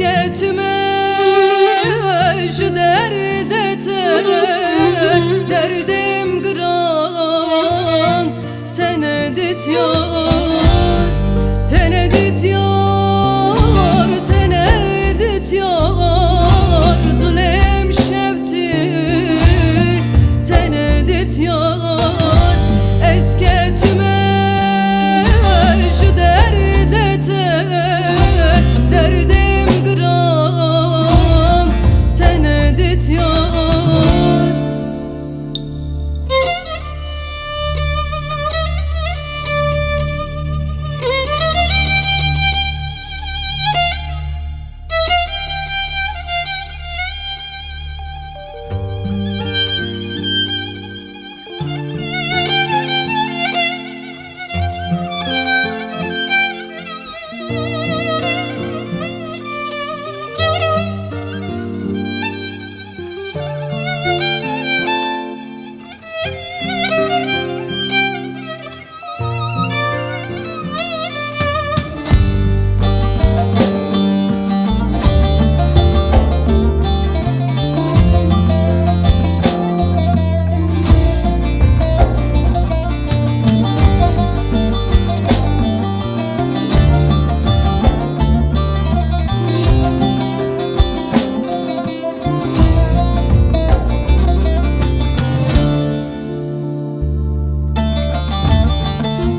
esketme şu derdete, derdim gran tenedit yar, tenedit yar, tenedit yar, dilem şevti tenedit yar, esketme şu derdete, derdim gran tenedit yar.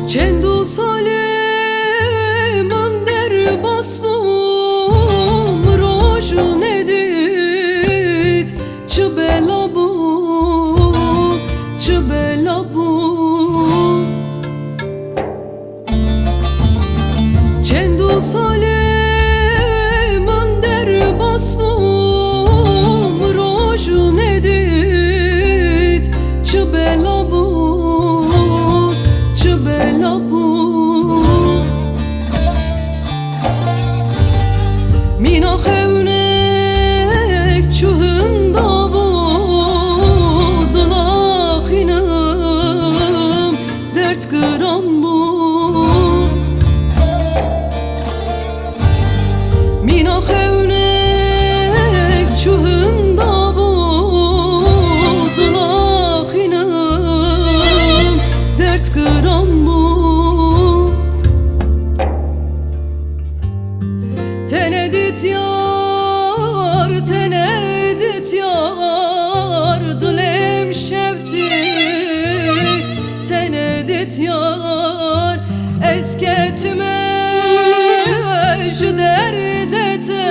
Çendo Saleman der basmum rojun edit çbela bu, çbela bu. Çendo Saleman der basmum rojun edit çbela bu, çbela bu. Mina xevnek çuhunda bu, dılağınım dert kıran bu. Mina xevnek çuhunda bu, dılağınım dert kıran bu. Tenedit yar, tenedit yar, dilem şevti tenedit yar, esketme şu derdete,